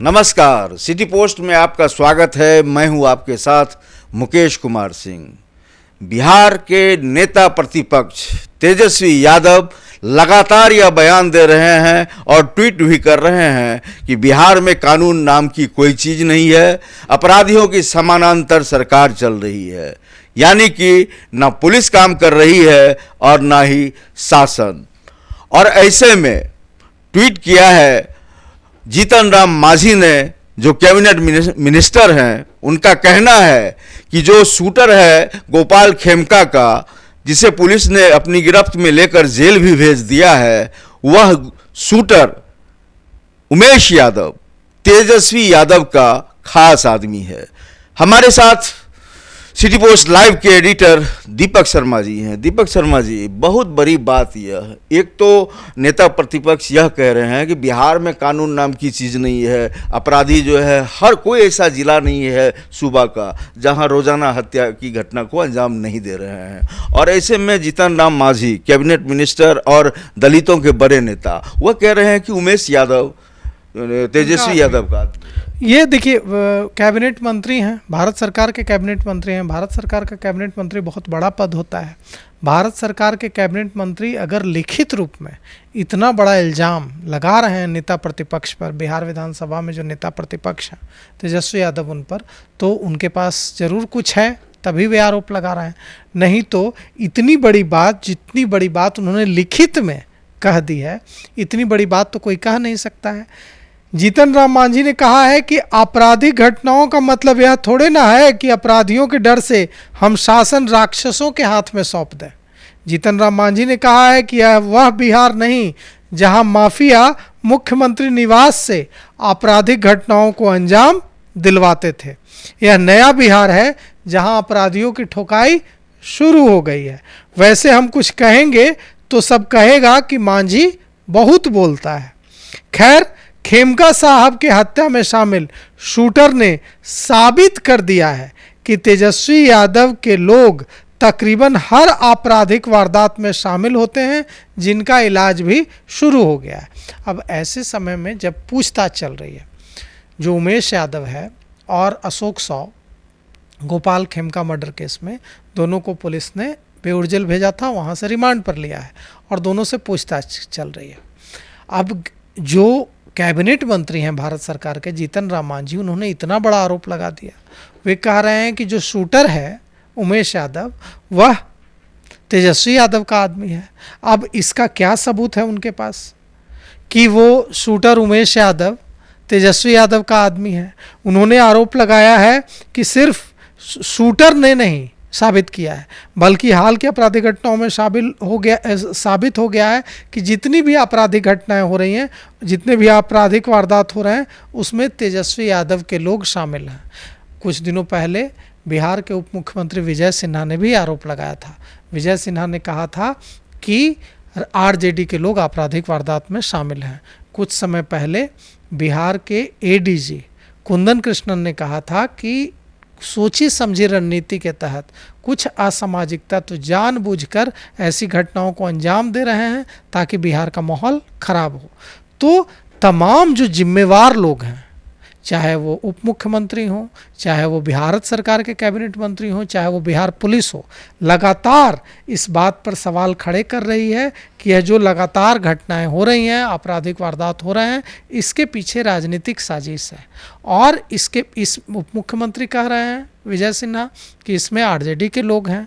नमस्कार, city post में आपका स्वागत है। मैं हूं आपके साथ मुकेश कुमार सिंह। बिहार के नेता प्रतिपक्ष तेजस्वी यादव लगातार यह बयान दे रहे हैं और ट्वीट भी कर रहे हैं कि बिहार में कानून नाम की कोई चीज़ नहीं है, अपराधियों की समानांतर सरकार चल रही है। यानी कि ना पुलिस काम कर रही है और ना ही शासन। और ऐसे में ट्वीट किया है जीतन राम मांझी ने, जो कैबिनेट मिनिस्टर हैं। उनका कहना है कि जो शूटर है गोपाल खेमका का, जिसे पुलिस ने अपनी गिरफ्त में लेकर जेल भी भेज दिया है, वह शूटर उमेश यादव तेजस्वी यादव का खास आदमी है। हमारे साथ सिटी पोस्ट लाइव के एडिटर दीपक शर्मा जी हैं। दीपक शर्मा जी, बहुत बड़ी बात यह है, एक तो नेता प्रतिपक्ष यह कह रहे हैं कि बिहार में कानून नाम की चीज़ नहीं है, अपराधी जो है, हर कोई ऐसा जिला नहीं है सूबा का जहां रोजाना हत्या की घटना को अंजाम नहीं दे रहे हैं। और ऐसे में जीतन राम मांझी, कैबिनेट मिनिस्टर और दलितों के बड़े नेता, वह कह रहे हैं कि उमेश यादव तेजस्वी यादव का। ये देखिए, कैबिनेट मंत्री हैं, भारत सरकार के कैबिनेट मंत्री हैं। भारत सरकार का कैबिनेट मंत्री बहुत बड़ा पद होता है। भारत सरकार के कैबिनेट मंत्री अगर लिखित रूप में इतना बड़ा इल्ज़ाम लगा रहे हैं नेता प्रतिपक्ष पर, बिहार विधानसभा में जो नेता प्रतिपक्ष हैं तेजस्वी यादव, उन पर, तो उनके पास ज़रूर कुछ है, तभी वे आरोप लगा रहे हैं। नहीं तो इतनी बड़ी बात, जितनी बड़ी बात उन्होंने लिखित में कह दी है, इतनी बड़ी बात तो कोई कह नहीं सकता है। जीतन राम मांझी ने कहा है कि आपराधिक घटनाओं का मतलब यह थोड़े ना है कि अपराधियों के डर से हम शासन राक्षसों के हाथ में सौंप दें। जीतन राम मांझी ने कहा है कि यह वह बिहार नहीं जहां माफिया मुख्यमंत्री निवास से आपराधिक घटनाओं को अंजाम दिलवाते थे। यह नया बिहार है जहां अपराधियों की ठोकाई शुरू हो गई है। वैसे हम कुछ कहेंगे तो सब कहेगा कि मांझी बहुत बोलता है। खैर, खेमका साहब के हत्या में शामिल शूटर ने साबित कर दिया है कि तेजस्वी यादव के लोग तकरीबन हर आपराधिक वारदात में शामिल होते हैं, जिनका इलाज भी शुरू हो गया है। अब ऐसे समय में जब पूछताछ चल रही है, जो उमेश यादव है और अशोक सौ गोपाल खेमका मर्डर केस में, दोनों को पुलिस ने बेउर भेजा था, वहाँ से रिमांड पर लिया है और दोनों से पूछताछ चल रही है। अब जो कैबिनेट मंत्री हैं भारत सरकार के जीतन राम मांझी, उन्होंने इतना बड़ा आरोप लगा दिया। वे कह रहे हैं कि जो शूटर है उमेश यादव, वह तेजस्वी यादव का आदमी है। अब इसका क्या सबूत है उनके पास कि वो शूटर उमेश यादव तेजस्वी यादव का आदमी है? उन्होंने आरोप लगाया है कि सिर्फ शूटर ने नहीं साबित किया है, बल्कि हाल की आपराधिक घटनाओं में साबित हो गया है कि जितनी भी आपराधिक घटनाएं हो रही हैं, जितने भी आपराधिक वारदात हो रहे हैं, उसमें तेजस्वी यादव के लोग शामिल हैं। कुछ दिनों पहले बिहार के उप मुख्यमंत्री विजय सिन्हा ने भी आरोप लगाया था। विजय सिन्हा ने कहा था कि आरजेडी के लोग आपराधिक वारदात में शामिल हैं। कुछ समय पहले बिहार के एडीजी कुंदन कृष्णन ने कहा था कि सोची समझी रणनीति के तहत कुछ असामाजिक तत्व जानबूझकर ऐसी घटनाओं को अंजाम दे रहे हैं ताकि बिहार का माहौल खराब हो। तो तमाम जो जिम्मेवार लोग हैं, चाहे वो उप मुख्यमंत्री हों, चाहे वो भारत सरकार के कैबिनेट मंत्री हों, चाहे वो बिहार पुलिस हो, लगातार इस बात पर सवाल खड़े कर रही है कि यह जो लगातार घटनाएं हो रही हैं, आपराधिक वारदात हो रहे हैं, इसके पीछे राजनीतिक साजिश है। और इस उप मुख्यमंत्री कह रहे हैं विजय सिन्हा कि इसमें आरजेडी के लोग हैं।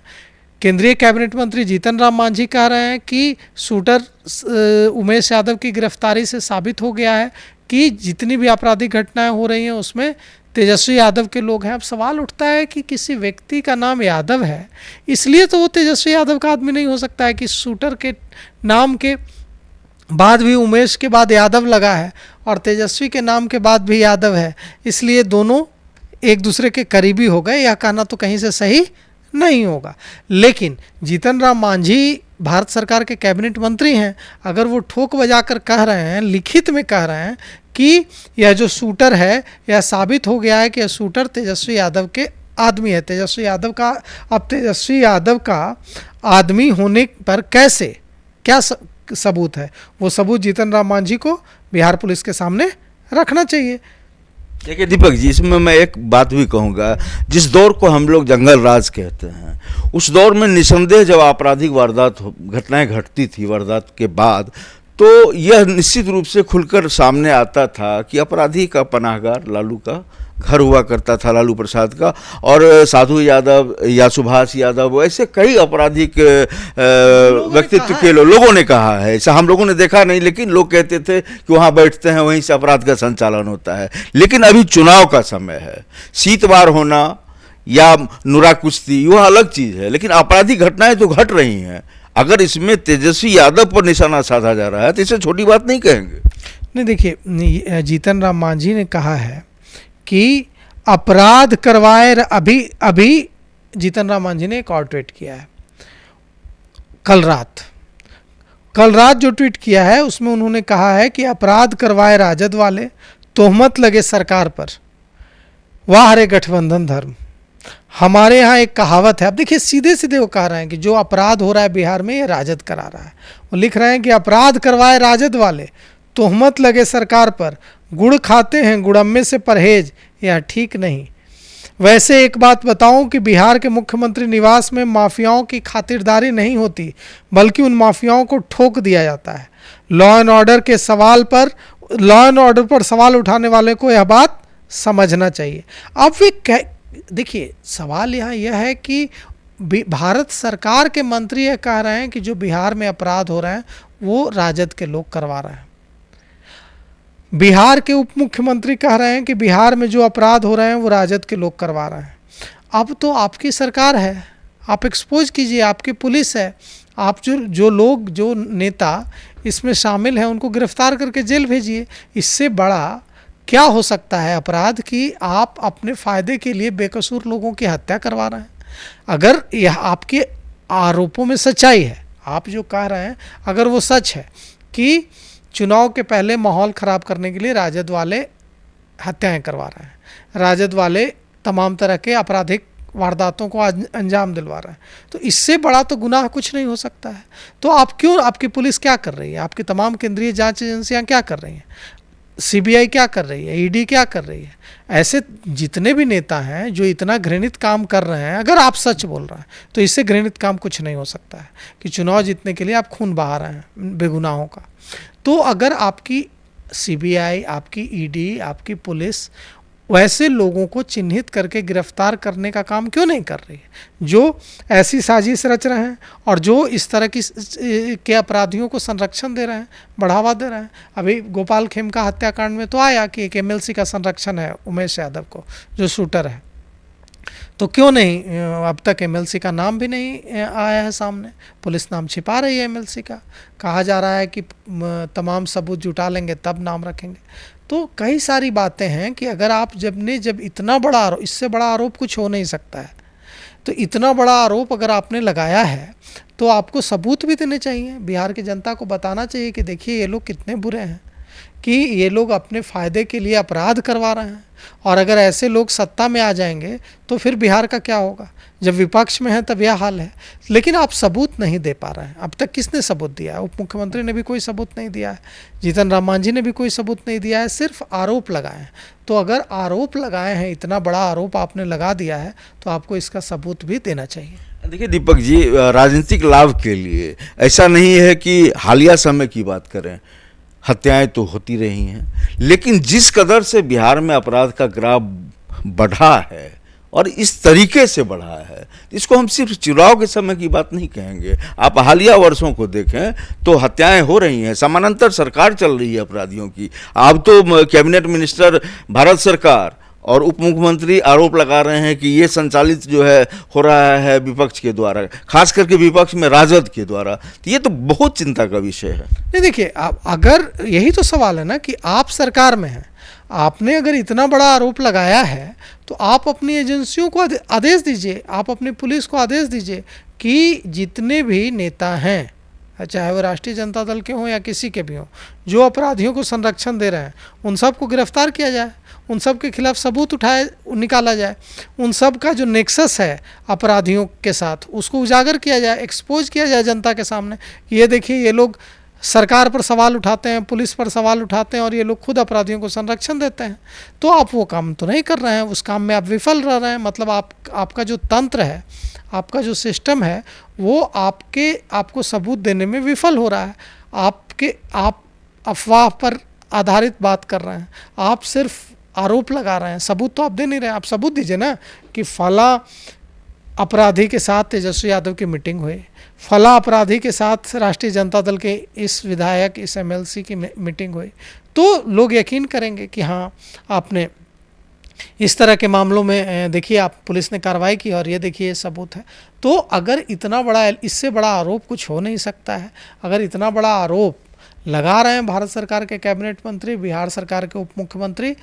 केंद्रीय कैबिनेट मंत्री जीतन राम मांझी कह रहे हैं कि शूटर उमेश यादव की गिरफ्तारी से साबित हो गया है कि जितनी भी आपराधिक घटनाएं हो रही हैं उसमें तेजस्वी यादव के लोग हैं। अब सवाल उठता है कि किसी व्यक्ति का नाम यादव है, इसलिए तो वो तेजस्वी यादव का आदमी नहीं हो सकता है कि शूटर के नाम के बाद भी उमेश के बाद यादव लगा है और तेजस्वी के नाम के बाद भी यादव है, इसलिए दोनों एक दूसरे के करीबी हो गए। यह कहना तो कहीं से सही नहीं होगा। लेकिन जीतन राम मांझी भारत सरकार के कैबिनेट मंत्री हैं, अगर वो ठोक बजाकर कह रहे हैं, लिखित में कह रहे हैं कि यह जो शूटर है, यह साबित हो गया है कि यह शूटर तेजस्वी यादव के आदमी है, तेजस्वी यादव का, अब तेजस्वी यादव का आदमी होने पर कैसे, क्या सबूत है, वो सबूत जीतन राम मांझी को बिहार पुलिस के सामने रखना चाहिए। देखिए दीपक जी, इसमें मैं एक बात भी कहूँगा। जिस दौर को हम लोग जंगल राज कहते हैं, उस दौर में निसंदेह जब आपराधिक घटनाएं घटती थी वारदात के बाद, तो यह निश्चित रूप से खुलकर सामने आता था कि अपराधी का पनाहगार लालू का घर हुआ करता था, लालू प्रसाद का। और साधु यादव या सुभाष यादव, ऐसे कई आपराधिक व्यक्तित्व के लोगों ने कहा है। ऐसा हम लोगों ने देखा नहीं, लेकिन लोग कहते थे कि वहाँ बैठते हैं, वहीं से अपराध का संचालन होता है। लेकिन अभी चुनाव का समय है, शीतवार होना या नुरा कुश्ती वह अलग चीज़ है, लेकिन आपराधिक घटनाएं तो घट रही हैं। अगर इसमें तेजस्वी यादव पर निशाना साधा जा रहा है तो इसे छोटी बात नहीं कहेंगे। नहीं, देखिए, जीतन राम मांझी ने कहा है कि अपराध करवाए अभी जीतन राम मांझी ने एक और ट्वीट किया है कल रात जो ट्वीट किया है उसमें उन्होंने कहा है कि अपराध करवाए राजद वाले, तोहमत लगे सरकार पर, वाह रे गठबंधन धर्म। हमारे यहाँ एक कहावत है, अब देखिए सीधे सीधे वो कह रहे हैं कि जो अपराध हो रहा है बिहार में ये राजद करा रहा है। वो लिख रहे हैं कि अपराध करवाए राजद वाले, तोहमत लगे सरकार पर, गुड़ खाते हैं गुड़म्मे से परहेज, यह ठीक नहीं। वैसे एक बात बताऊं कि बिहार के मुख्यमंत्री निवास में माफियाओं की खातिरदारी नहीं होती, बल्कि उन माफियाओं को ठोक दिया जाता है। लॉ एंड ऑर्डर पर सवाल उठाने वाले को यह बात समझना चाहिए। अब वे देखिए, सवाल यहाँ यह है कि भारत सरकार के मंत्री यह कह रहे हैं कि जो बिहार में अपराध हो रहे हैं वो राजद के लोग करवा रहे हैं। बिहार के उप मुख्यमंत्री कह रहे हैं कि बिहार में जो अपराध हो रहे हैं वो राजद के लोग करवा रहे हैं। अब तो आपकी सरकार है, आप एक्सपोज कीजिए, आपकी पुलिस है, आप जो नेता इसमें शामिल हैं उनको गिरफ्तार करके जेल भेजिए। इससे बड़ा क्या हो सकता है अपराध कि आप अपने फ़ायदे के लिए बेकसूर लोगों की हत्या करवा रहे हैं। अगर यह आपके आरोपों में सच्चाई है, आप जो कह रहे हैं अगर वो सच है कि चुनाव के पहले माहौल ख़राब करने के लिए राजद वाले हत्याएं करवा रहे हैं, राजद वाले तमाम तरह के आपराधिक वारदातों को अंजाम दिलवा रहे हैं, तो इससे बड़ा तो गुनाह कुछ नहीं हो सकता है। तो आपकी पुलिस क्या कर रही है, आपकी तमाम केंद्रीय जांच एजेंसियां क्या कर रही हैं, सीबीआई क्या कर रही है, ईडी क्या कर रही है? ऐसे जितने भी नेता हैं जो इतना घृणित काम कर रहे हैं, अगर आप सच बोल रहे हैं तो इससे घृणित काम कुछ नहीं हो सकता है कि चुनाव जीतने के लिए आप खून बहा रहे हैं बेगुनाहों का। तो अगर आपकी सीबीआई, आपकी ईडी, आपकी पुलिस वैसे लोगों को चिन्हित करके गिरफ्तार करने का काम क्यों नहीं कर रही है जो ऐसी साजिश रच रहे हैं और जो इस तरह के अपराधियों को संरक्षण दे रहे हैं, बढ़ावा दे रहे हैं? अभी गोपाल खेमका हत्याकांड में तो आया कि एक एमएलसी का संरक्षण है उमेश यादव को, जो शूटर है, तो क्यों नहीं? अब तक एमएलसी का नाम भी नहीं आया है सामने, पुलिस नाम छिपा रही है एमएलसी का। कहा जा रहा है कि तमाम सबूत जुटा लेंगे तब नाम रखेंगे। तो कई सारी बातें हैं कि अगर आप जब इतना बड़ा आरोप, इससे बड़ा आरोप कुछ हो नहीं सकता है, तो इतना बड़ा आरोप अगर आपने लगाया है तो आपको सबूत भी देने चाहिए। बिहार की जनता को बताना चाहिए कि देखिए ये लोग कितने बुरे हैं, कि ये लोग अपने फ़ायदे के लिए अपराध करवा रहे हैं, और अगर ऐसे लोग सत्ता में आ जाएंगे तो फिर बिहार का क्या होगा? जब विपक्ष में है तब यह हाल है। लेकिन आप सबूत नहीं दे पा रहे हैं। अब तक किसने सबूत दिया है? उप मुख्यमंत्री ने भी कोई सबूत नहीं दिया है, जीतन राम मांझी ने भी कोई सबूत नहीं दिया है, सिर्फ आरोप लगाए हैं। तो अगर आरोप लगाए हैं, इतना बड़ा आरोप आपने लगा दिया है, तो आपको इसका सबूत भी देना चाहिए। देखिए दीपक जी, राजनीतिक लाभ के लिए ऐसा नहीं है कि हालिया समय की बात करें, हत्याएं तो होती रही हैं, लेकिन जिस कदर से बिहार में अपराध का ग्राफ बढ़ा है और इस तरीके से बढ़ा है, इसको हम सिर्फ चुनाव के समय की बात नहीं कहेंगे। आप हालिया वर्षों को देखें तो हत्याएं हो रही हैं, समानांतर सरकार चल रही है अपराधियों की। आप तो कैबिनेट मिनिस्टर भारत सरकार और उप मुख्यमंत्री आरोप लगा रहे हैं कि ये संचालित जो है हो रहा है विपक्ष के द्वारा, खास करके विपक्ष में राजद के द्वारा। तो ये तो बहुत चिंता का विषय है। नहीं, देखिए, आप अगर यही तो सवाल है ना कि आप सरकार में हैं, आपने अगर इतना बड़ा आरोप लगाया है तो आप अपनी एजेंसियों को आदेश दीजिए, आप अपनी पुलिस को आदेश दीजिए कि जितने भी नेता हैं, चाहे वो राष्ट्रीय जनता दल के हों या किसी के भी हों, जो अपराधियों को संरक्षण दे रहे हैं, उन सब को गिरफ्तार किया जाए, उन सब के खिलाफ सबूत निकाला जाए, उन सब का जो नेक्सस है अपराधियों के साथ उसको उजागर किया जाए, एक्सपोज किया जाए जनता के सामने। ये देखिए, ये लोग सरकार पर सवाल उठाते हैं, पुलिस पर सवाल उठाते हैं और ये लोग खुद अपराधियों को संरक्षण देते हैं। तो आप वो काम तो नहीं कर रहे हैं, उस काम में आप विफल रह रहे हैं। मतलब आपका जो तंत्र है, आपका जो सिस्टम है, वो आपको सबूत देने में विफल हो रहा है। आप अफवाह पर आधारित बात कर रहे हैं, आप सिर्फ आरोप लगा रहे हैं, सबूत तो आप दे नहीं रहे। आप सबूत दीजिए ना कि फला अपराधी के साथ तेजस्वी यादव की मीटिंग हुई, फला अपराधी के साथ राष्ट्रीय जनता दल के इस विधायक, इस एमएलसी की मीटिंग हुई, तो लोग यकीन करेंगे कि हाँ, आपने इस तरह के मामलों में देखिए आप पुलिस ने कार्रवाई की और ये देखिए सबूत है। तो अगर इतना बड़ा, इससे बड़ा आरोप कुछ हो नहीं सकता है। अगर इतना बड़ा आरोप लगा रहे हैं भारत सरकार के कैबिनेट मंत्री, बिहार सरकार के उप मुख्यमंत्री,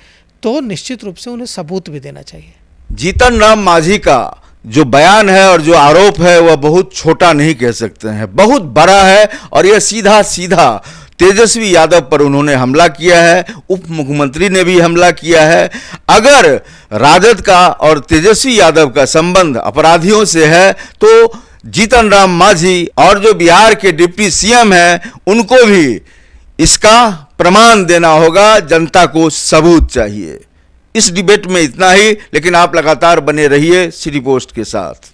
तो निश्चित रूप से उन्हें सबूत भी देना चाहिए। जीतन राम मांझी का जो बयान है और जो आरोप है वह बहुत छोटा नहीं कह सकते हैं, बहुत बड़ा है। और यह सीधा सीधा तेजस्वी यादव पर उन्होंने हमला किया है, उप मुख्यमंत्री ने भी हमला किया है। अगर राजद का और तेजस्वी यादव का संबंध अपराधियों से है तो जीतन राम मांझी और जो बिहार के डिप्टी सीएम हैं उनको भी इसका प्रमाण देना होगा। जनता को सबूत चाहिए। इस डिबेट में इतना ही, लेकिन आप लगातार बने रहिए सिटी पोस्ट के साथ।